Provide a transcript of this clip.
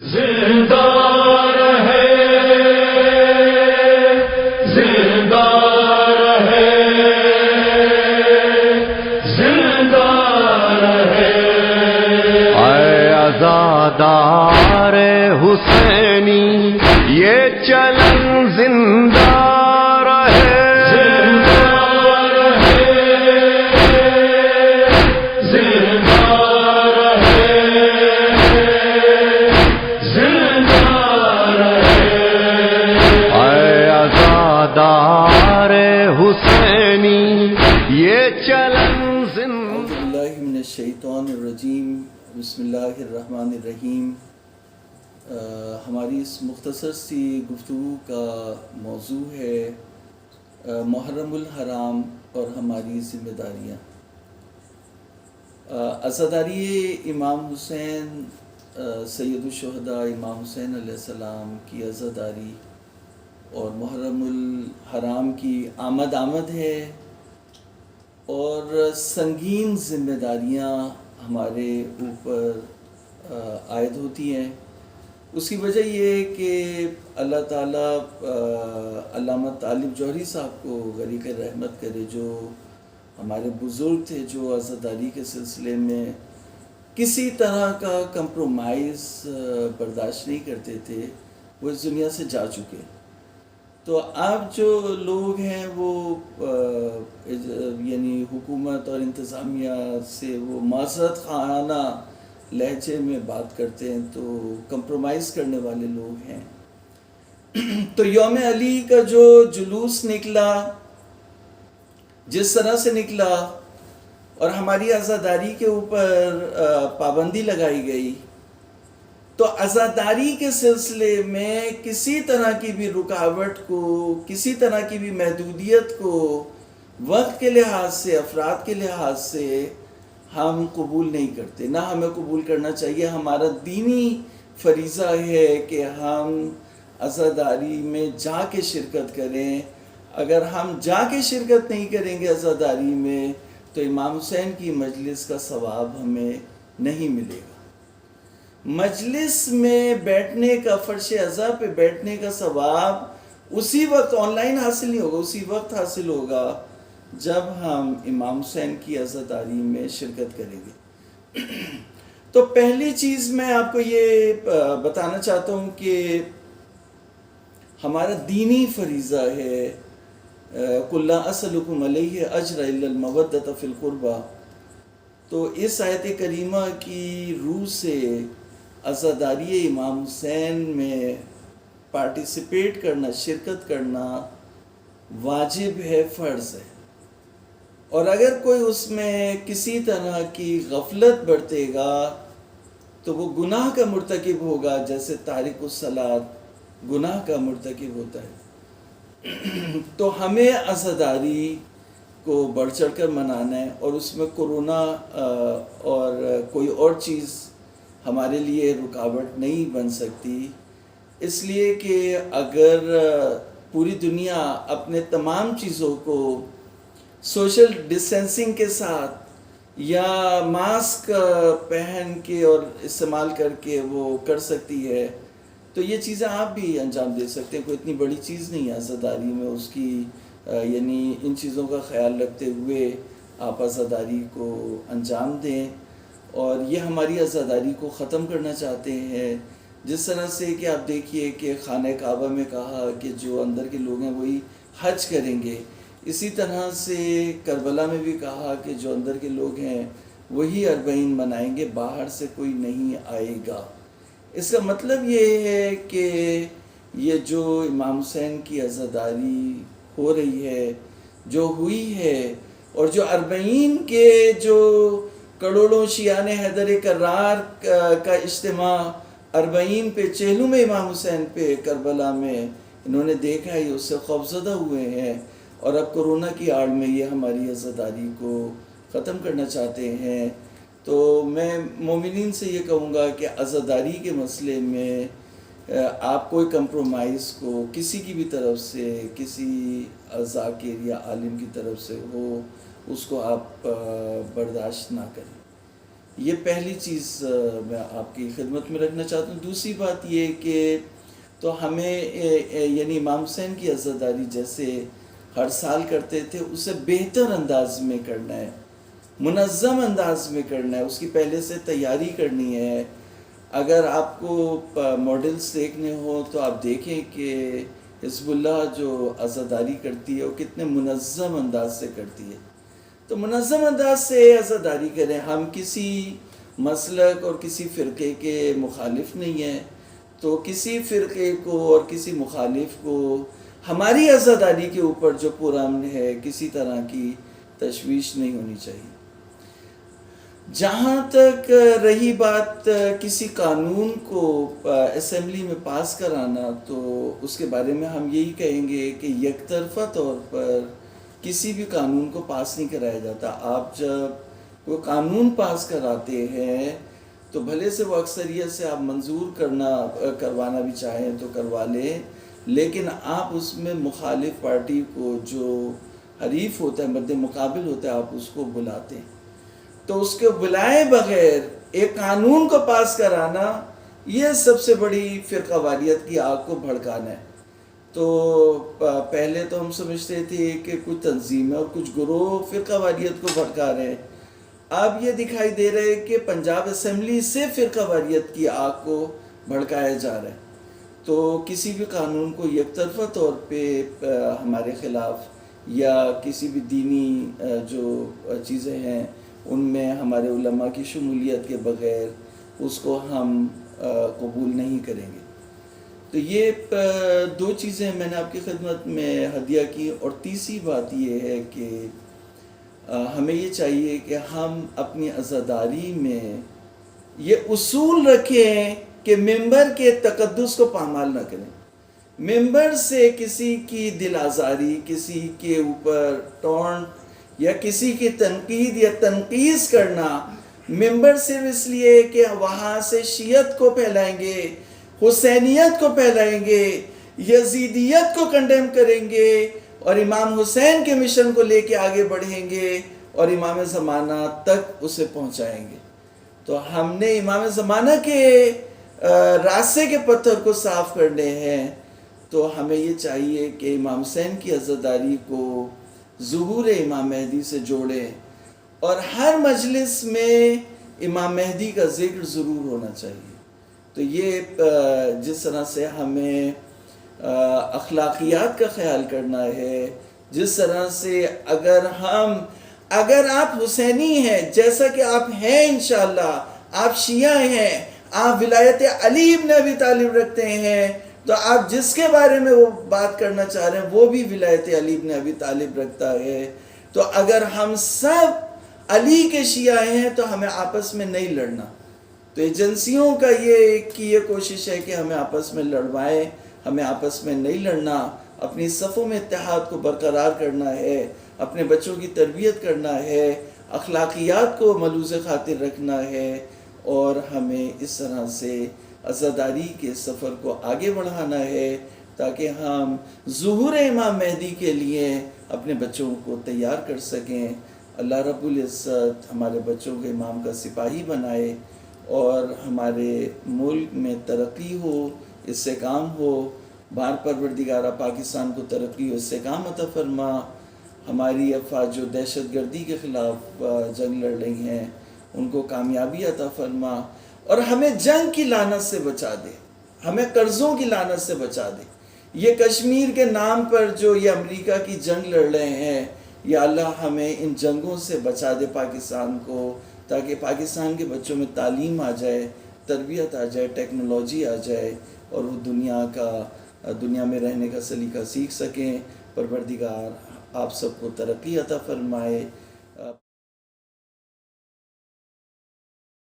زندہ رہے زندہ رہے زندہ رہے اے عزادار حسینی یہ چلن زندہ رہے دار حسینی یہ چلن زندہ. اعوذ باللہ من الشیطان الرجیم. بسم اللہ الرحمن الرحیم. ہماری اس مختصر سی گفتگو کا موضوع ہے محرم الحرام اور ہماری ذمہ داریاں. عزاداری امام حسین سید الشہداء امام حسین علیہ السلام کی عزاداری اور محرم الحرام کی آمد ہے اور سنگین ذمہ داریاں ہمارے اوپر عائد ہوتی ہیں. اس کی وجہ یہ ہے کہ اللہ تعالیٰ علامہ طالب جوہری صاحب کو غریق رحمت کرے، جو ہمارے بزرگ تھے، جو عزاداری کے سلسلے میں کسی طرح کا کمپرومائز برداشت نہیں کرتے تھے. وہ اس دنیا سے جا چکے. تو اب جو لوگ ہیں وہ یعنی حکومت اور انتظامیہ سے وہ معذرت خانہ لہجے میں بات کرتے ہیں، تو کمپرومائز کرنے والے لوگ ہیں. تو یوم علی کا جو جلوس نکلا، جس طرح سے نکلا اور ہماری عزاداری کے اوپر پابندی لگائی گئی، تو عزاداری کے سلسلے میں کسی طرح کی بھی رکاوٹ کو، کسی طرح کی بھی محدودیت کو وقت کے لحاظ سے، افراد کے لحاظ سے ہم قبول نہیں کرتے، نہ ہمیں قبول کرنا چاہیے. ہمارا دینی فریضہ ہے کہ ہم عزاداری میں جا کے شرکت کریں. اگر ہم جا کے شرکت نہیں کریں گے عزاداری میں، تو امام حسین کی مجلس کا ثواب ہمیں نہیں ملے گا. مجلس میں بیٹھنے کا، فرش عزا پہ بیٹھنے کا ثواب اسی وقت آن لائن حاصل نہیں ہوگا، اسی وقت حاصل ہوگا جب ہم امام حسین کی عزاداری میں شرکت کریں گے. تو پہلی چیز میں آپ کو یہ بتانا چاہتا ہوں کہ ہمارا دینی فریضہ ہے قُلْ لَا أَسْأَلُكُمْ عَلَيْهِ أَجْرًا إِلَّا الْمَوَدَّةَ فِي الْقُرْبَى. تو اس آیت کریمہ کی روح سے عزاداری امام حسین میں پارٹیسپیٹ کرنا، شرکت کرنا واجب ہے، فرض ہے. اور اگر کوئی اس میں کسی طرح کی غفلت برتے گا تو وہ گناہ کا مرتکب ہوگا، جیسے تارک الصلاۃ گناہ کا مرتکب ہوتا ہے. تو ہمیں عزاداری کو بڑھ چڑھ کر منانا ہے، اور اس میں کرونا اور کوئی اور چیز ہمارے لیے رکاوٹ نہیں بن سکتی. اس لیے کہ اگر پوری دنیا اپنے تمام چیزوں کو سوشل ڈسٹینسنگ کے ساتھ یا ماسک پہن کے اور استعمال کر کے وہ کر سکتی ہے، تو یہ چیزیں آپ بھی انجام دے سکتے ہیں. کوئی اتنی بڑی چیز نہیں ہے عزاداری میں. اس کی یعنی ان چیزوں کا خیال رکھتے ہوئے آپ عزاداری کو انجام دیں. اور یہ ہماری عزاداری کو ختم کرنا چاہتے ہیں، جس طرح سے کہ آپ دیکھیے کہ خانہ کعبہ میں کہا کہ جو اندر کے لوگ ہیں وہی حج کریں گے. اسی طرح سے کربلا میں بھی کہا کہ جو اندر کے لوگ ہیں وہی 40 منائیں گے، باہر سے کوئی نہیں آئے گا. اس کا مطلب یہ ہے کہ یہ جو امام حسین کی عزاداری ہو رہی ہے، جو ہوئی ہے، اور جو 40 کے جو کروڑوں شیعان حیدر کرار کا اجتماع 40 پہ چہلم امام حسین پہ کربلا میں انہوں نے دیکھا ہے، اس سے خوفزدہ ہوئے ہیں، اور اب کرونا کی آڑ میں یہ ہماری عزاداری کو ختم کرنا چاہتے ہیں. تو میں مومنین سے یہ کہوں گا کہ عزاداری کے مسئلے میں آپ کوئی کمپرومائز کو کسی کی بھی طرف سے، کسی ذاکر یا عالم کی طرف سے ہو، اس کو آپ برداشت نہ کریں. یہ پہلی چیز میں آپ کی خدمت میں رکھنا چاہتا ہوں. دوسری بات یہ کہ تو ہمیں یعنی امام حسین کی عزاداری جیسے ہر سال کرتے تھے اسے بہتر انداز میں کرنا ہے، منظم انداز میں کرنا ہے، اس کی پہلے سے تیاری کرنی ہے. اگر آپ کو ماڈلز دیکھنے ہو تو آپ دیکھیں کہ حزب اللہ جو عزاداری کرتی ہے وہ کتنے منظم انداز سے کرتی ہے. تو منظم انداز سے عزاداری کریں. ہم کسی مسلک اور کسی فرقے کے مخالف نہیں ہیں، تو کسی فرقے کو اور کسی مخالف کو ہماری عزاداری کے اوپر جو پرامن ہے کسی طرح کی تشویش نہیں ہونی چاہیے. جہاں تک رہی بات کسی قانون کو اسمبلی میں پاس کرانا، تو اس کے بارے میں ہم یہی کہیں گے کہ یک طرفہ طور پر کسی بھی قانون کو پاس نہیں کرایا جاتا. آپ جب کوئی قانون پاس کراتے ہیں تو بھلے سے وہ اکثریت سے آپ منظور کروانا بھی چاہیں تو کروا لیں، لیکن آپ اس میں مخالف پارٹی کو جو حریف ہوتا ہے، مد مقابل ہوتا ہے، آپ اس کو بلاتے ہیں. تو اس کے بلائے بغیر ایک قانون کو پاس کرانا، یہ سب سے بڑی فرقہ واریت کی آگ کو بھڑکانا ہے. تو پہلے تو ہم سمجھتے تھے کہ کچھ تنظیمیں اور کچھ گروہ فرقہ واریت کو بھڑکا رہے ہیں. اب یہ دکھائی دے رہا ہے کہ پنجاب اسمبلی سے فرقہ واریت کی آگ کو بھڑکایا جا رہا ہے. تو کسی بھی قانون کو یک طرفہ طور پہ ہمارے خلاف یا کسی بھی دینی جو چیزیں ہیں ان میں ہمارے علماء کی شمولیت کے بغیر اس کو ہم قبول نہیں کریں گے. تو یہ دو چیزیں میں نے آپ کی خدمت میں ہدیہ کی. اور تیسری بات یہ ہے کہ ہمیں یہ چاہیے کہ ہم اپنی عزاداری میں یہ اصول رکھیں کہ ممبر کے تقدس کو پامال نہ کریں. ممبر سے کسی کی دل آزاری، کسی کے اوپر ٹونٹ یا کسی کی تنقید یا تنقیص کرنا، ممبر صرف اس لیے کہ وہاں سے شیعت کو پھیلائیں گے، حسینیت کو پھیلائیں گے، یزیدیت کو کنڈیم کریں گے اور امام حسین کے مشن کو لے کے آگے بڑھیں گے اور امام زمانہ تک اسے پہنچائیں گے. تو ہم نے امام زمانہ کے راستے کے پتھر کو صاف کرنے ہیں. تو ہمیں یہ چاہیے کہ امام حسین کی عزاداری کو ظہور امام مہدی سے جوڑیں، اور ہر مجلس میں امام مہدی کا ذکر ضرور ہونا چاہیے. تو یہ جس طرح سے ہمیں اخلاقیات کا خیال کرنا ہے، جس طرح سے اگر آپ حسینی ہیں جیسا کہ آپ ہیں انشاءاللہ، آپ شیعہ ہیں، آپ ولایت علی ابن ابی طالب رکھتے ہیں، تو آپ جس کے بارے میں وہ بات کرنا چاہ رہے ہیں وہ بھی ولایت علی ابن ابی طالب رکھتا ہے. تو اگر ہم سب علی کے شیعہ ہیں تو ہمیں آپس میں نہیں لڑنا. تو ایجنسیوں کا یہ کوشش ہے کہ ہمیں آپس میں لڑوائیں، ہمیں آپس میں نہیں لڑنا، اپنی صفوں میں اتحاد کو برقرار کرنا ہے، اپنے بچوں کی تربیت کرنا ہے، اخلاقیات کو ملوث خاطر رکھنا ہے، اور ہمیں اس طرح سے عزاداری کے سفر کو آگے بڑھانا ہے تاکہ ہم ظہور امام مہدی کے لیے اپنے بچوں کو تیار کر سکیں. اللہ رب العزت ہمارے بچوں کو امام کا سپاہی بنائے اور ہمارے ملک میں ترقی ہو، اس سے کام ہو. بار پروردگارہ پاکستان کو ترقی ہو، اس سے کام عطا فرما. ہماری افواج جو دہشت گردی کے خلاف جنگ لڑ رہی ہیں ان کو کامیابی عطا فرما، اور ہمیں جنگ کی لعنت سے بچا دے، ہمیں قرضوں کی لعنت سے بچا دے. یہ کشمیر کے نام پر جو یہ امریکہ کی جنگ لڑ رہے ہیں، یا اللہ ہمیں ان جنگوں سے بچا دے پاکستان کو، تاکہ پاکستان کے بچوں میں تعلیم آ جائے، تربیت آ جائے، ٹیکنالوجی آ جائے، اور وہ دنیا میں رہنے کا سلیقہ سیکھ سکیں. پروردگار آپ سب کو ترقی عطا فرمائے.